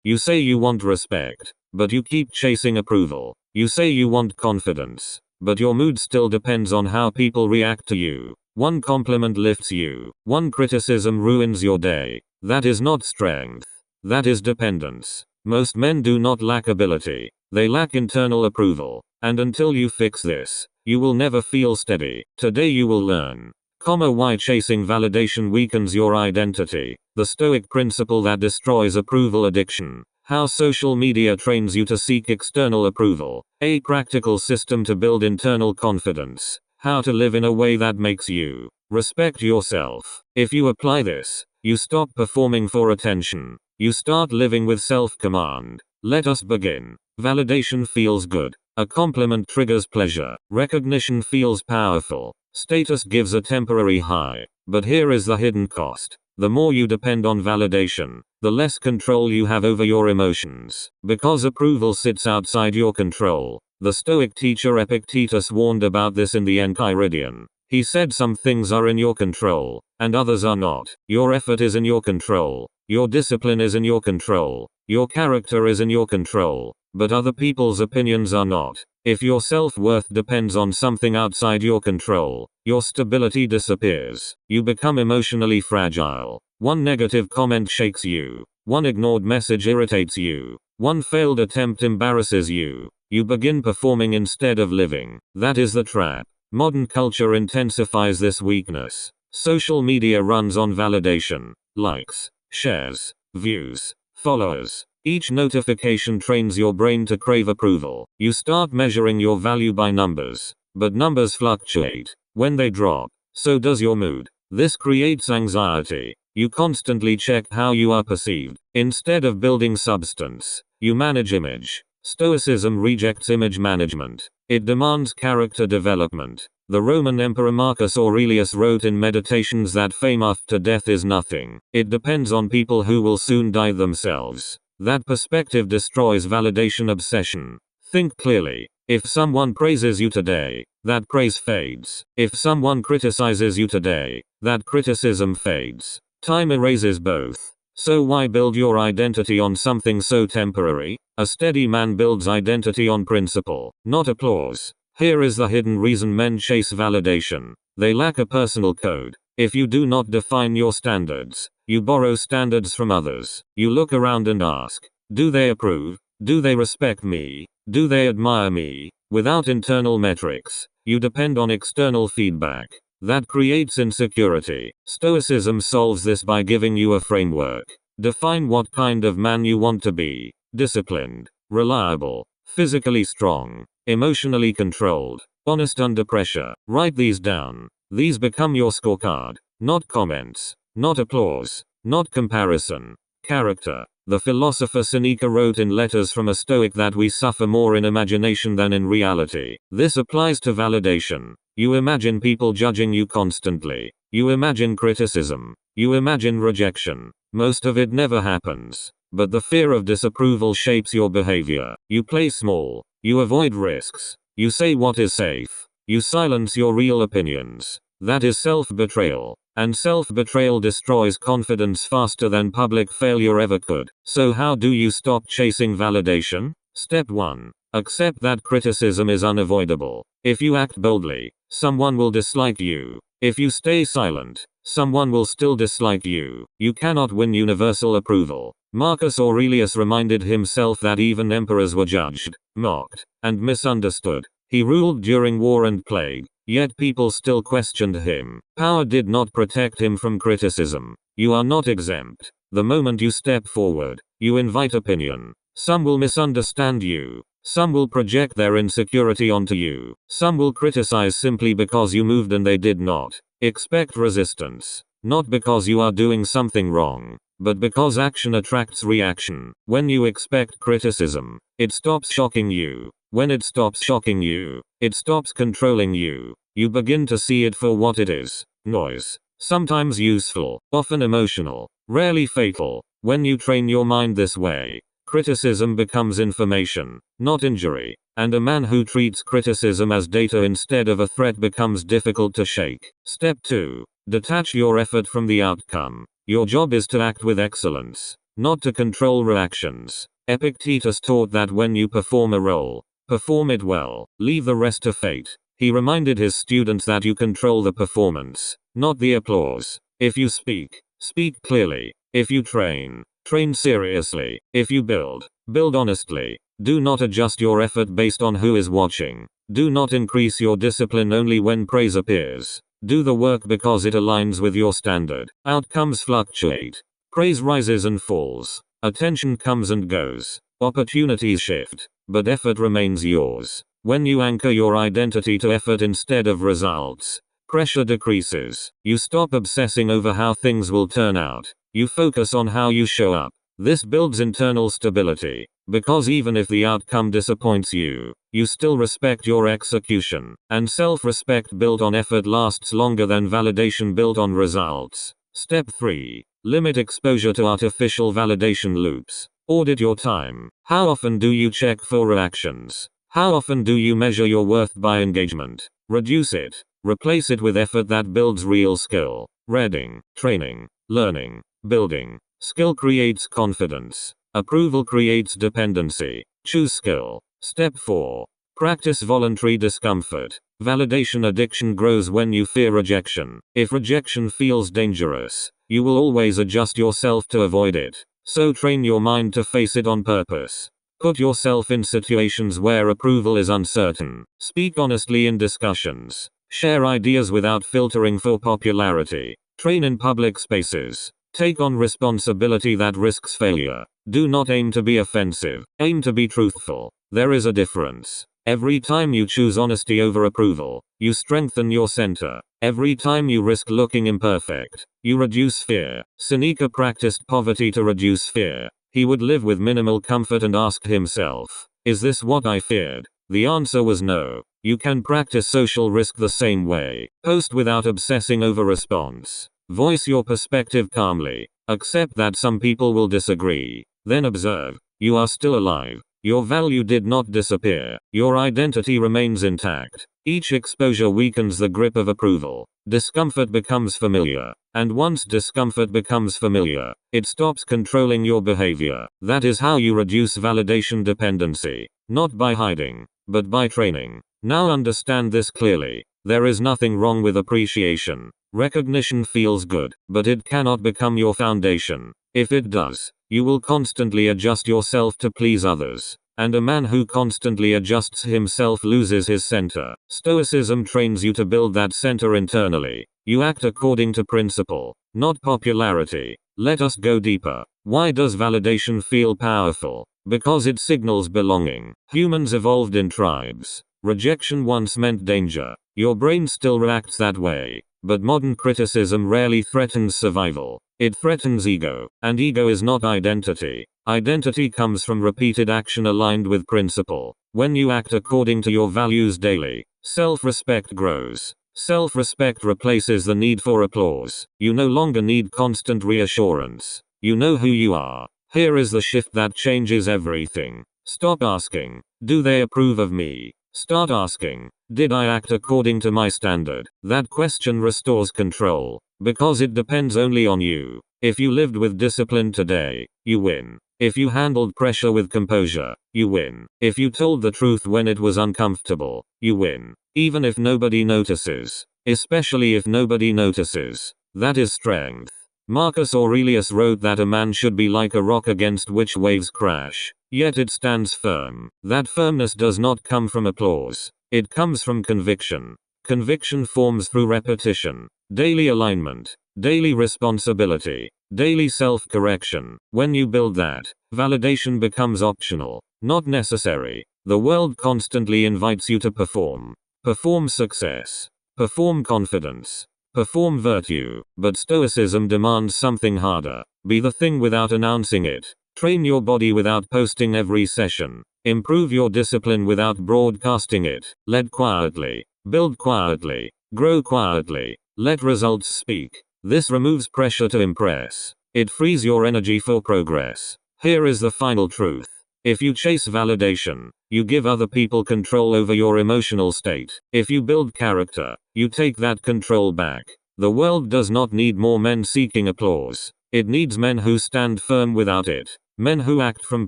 You say you want respect, but you keep chasing approval. You say you want confidence, but your mood still depends on how people react to you. One compliment lifts you, one criticism ruins your day. That is not strength. That is dependence. Most men do not lack ability. They lack internal approval. And until you fix this, you will never feel steady. Today you will learn. Why chasing validation weakens your identity. The Stoic principle that destroys approval addiction. How social media trains you to seek external approval. A practical system to build internal confidence. How to live in a way that makes you respect yourself. If you apply this, you stop performing for attention. You start living with self-command. Let us begin. Validation feels good. A compliment triggers pleasure. Recognition feels powerful. Status gives a temporary high. But here is the hidden cost. The more you depend on validation, the less control you have over your emotions. Because approval sits outside your control. The Stoic teacher Epictetus warned about this in the Enchiridion. He said some things are in your control, and others are not. Your effort is in your control. Your discipline is in your control. Your character is in your control. But other people's opinions are not. If your self-worth depends on something outside your control, your stability disappears. You become emotionally fragile. One negative comment shakes you. One ignored message irritates you. One failed attempt embarrasses you. You begin performing instead of living. That is the trap. Modern culture intensifies this weakness. Social media runs on validation. Likes, shares, views, followers. Each notification trains your brain to crave approval. You start measuring your value by numbers. But numbers fluctuate. When they drop, so does your mood. This creates anxiety. You constantly check how you are perceived. Instead of building substance, you manage image. Stoicism rejects image management. It demands character development. The Roman Emperor Marcus Aurelius wrote in Meditations that fame after death is nothing. It depends on people who will soon die themselves. That perspective destroys validation obsession. Think clearly. If someone praises you today, that praise fades. If someone criticizes you today, that criticism fades. Time erases both. So why build your identity on something so temporary? A steady man builds identity on principle, not applause. Here is the hidden reason men chase validation. They lack a personal code. If you do not define your standards, you borrow standards from others. You look around and ask, do they approve? Do they respect me? Do they admire me? Without internal metrics, you depend on external feedback. That creates insecurity. Stoicism solves this by giving you a framework. Define what kind of man you want to be. Disciplined, reliable, physically strong, emotionally controlled, honest under pressure. Write these down. These become your scorecard. Not comments, not applause, not comparison. Character. The philosopher Seneca wrote in Letters from a Stoic that we suffer more in imagination than in reality. This applies to validation. You imagine people judging you constantly. You imagine criticism. You imagine rejection. Most of it never happens. But the fear of disapproval shapes your behavior. You play small. You avoid risks. You say what is safe. You silence your real opinions. That is self-betrayal. And self-betrayal destroys confidence faster than public failure ever could. So how do you stop chasing validation? Step 1. Accept that criticism is unavoidable. If you act boldly, someone will dislike you. If you stay silent, someone will still dislike you. You cannot win universal approval. Marcus Aurelius reminded himself that even emperors were judged, mocked, and misunderstood. He ruled during war and plague, yet people still questioned him. Power did not protect him from criticism. You are not exempt. The moment you step forward, you invite opinion. Some will misunderstand you. Some will project their insecurity onto you. Some will criticize simply because you moved and they did not. Expect resistance. Not because you are doing something wrong, but because action attracts reaction. When you expect criticism, it stops shocking you. When it stops shocking you, it stops controlling you. You begin to see it for what it is. Noise. Sometimes useful, often emotional, rarely fatal. When you train your mind this way, criticism becomes information, not injury. And a man who treats criticism as data instead of a threat becomes difficult to shake. Step 2. Detach your effort from the outcome. Your job is to act with excellence, not to control reactions. Epictetus taught that when you perform a role, perform it well, leave the rest to fate. He reminded his students that you control the performance, not the applause. If you speak, speak clearly. If you train, train seriously. If you build, build honestly. Do not adjust your effort based on who is watching. Do not increase your discipline only when praise appears. Do the work because it aligns with your standard. Outcomes fluctuate. Praise rises and falls. Attention comes and goes. Opportunities shift, but effort remains yours. When you anchor your identity to effort instead of results, pressure decreases. You stop obsessing over how things will turn out. You focus on how you show up. This builds internal stability, because even if the outcome disappoints you, you still respect your execution. And self-respect built on effort lasts longer than validation built on results. Step 3. Limit exposure to artificial validation loops. Audit your time. How often do you check for reactions? How often do you measure your worth by engagement? Reduce it. Replace it with effort that builds real skill. Reading, training, learning, building. Skill creates confidence. Approval creates dependency. Choose skill. Step 4. Practice voluntary discomfort. Validation addiction grows when you fear rejection. If rejection feels dangerous, you will always adjust yourself to avoid it. So train your mind to face it on purpose. Put yourself in situations where approval is uncertain. Speak honestly in discussions. Share ideas without filtering for popularity. Train in public spaces. Take on responsibility that risks failure. Do not aim to be offensive. Aim to be truthful. There is a difference. Every time you choose honesty over approval, you strengthen your center. Every time you risk looking imperfect, you reduce fear. Seneca practiced poverty to reduce fear. He would live with minimal comfort and asked himself, "Is this what I feared?" The answer was no. You can practice social risk the same way. Post without obsessing over response. Voice your perspective calmly. Accept that some people will disagree. Then observe. You are still alive. Your value did not disappear. Your identity remains intact. Each exposure weakens the grip of approval. Discomfort becomes familiar. And once discomfort becomes familiar, it stops controlling your behavior. That is how you reduce validation dependency. Not by hiding, but by training. Now understand this clearly. There is nothing wrong with appreciation. Recognition feels good, but it cannot become your foundation. If it does, you will constantly adjust yourself to please others. And a man who constantly adjusts himself loses his center. Stoicism trains you to build that center internally. You act according to principle, not popularity. Let us go deeper. Why does validation feel powerful? Because it signals belonging. Humans evolved in tribes. Rejection once meant danger. Your brain still reacts that way. But modern criticism rarely threatens survival. It threatens ego. And ego is not identity. Identity comes from repeated action aligned with principle. When you act according to your values daily, self-respect grows. Self-respect replaces the need for applause. You no longer need constant reassurance. You know who you are. Here is the shift that changes everything. Stop asking, "Do they approve of me?" Start asking, "Did I act according to my standard?" That question restores control, because it depends only on you. If you lived with discipline today, you win. If you handled pressure with composure, you win. If you told the truth when it was uncomfortable, you win. Even if nobody notices. Especially if nobody notices. That is strength. Marcus Aurelius wrote that a man should be like a rock against which waves crash, yet it stands firm. That firmness does not come from applause. It comes from conviction. Conviction forms through repetition, daily alignment, daily responsibility, daily self-correction. When you build that, validation becomes optional, not necessary. The world constantly invites you to perform. Perform success. Perform confidence. Perform virtue. But Stoicism demands something harder. Be the thing without announcing it. Train your body without posting every session. Improve your discipline without broadcasting it. Lead quietly. Build quietly. Grow quietly. Let results speak. This removes pressure to impress. It frees your energy for progress. Here is the final truth. If you chase validation, you give other people control over your emotional state. If you build character, you take that control back. The world does not need more men seeking applause. It needs men who stand firm without it. Men who act from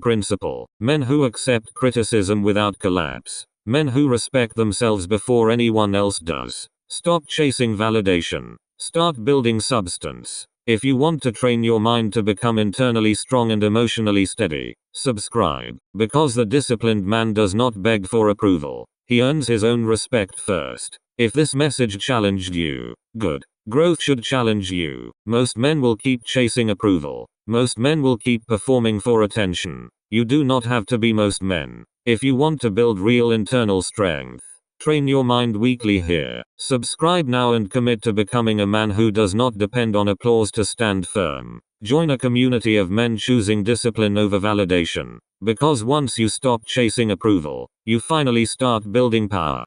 principle. Men who accept criticism without collapse. Men who respect themselves before anyone else does. Stop chasing validation. Start building substance. If you want to train your mind to become internally strong and emotionally steady, subscribe. Because the disciplined man does not beg for approval. He earns his own respect first. If this message challenged you, good. Growth should challenge you. Most men will keep chasing approval. Most men will keep performing for attention. You do not have to be most men. If you want to build real internal strength, train your mind weekly here. Subscribe now and commit to becoming a man who does not depend on applause to stand firm. Join a community of men choosing discipline over validation. Because once you stop chasing approval, you finally start building power.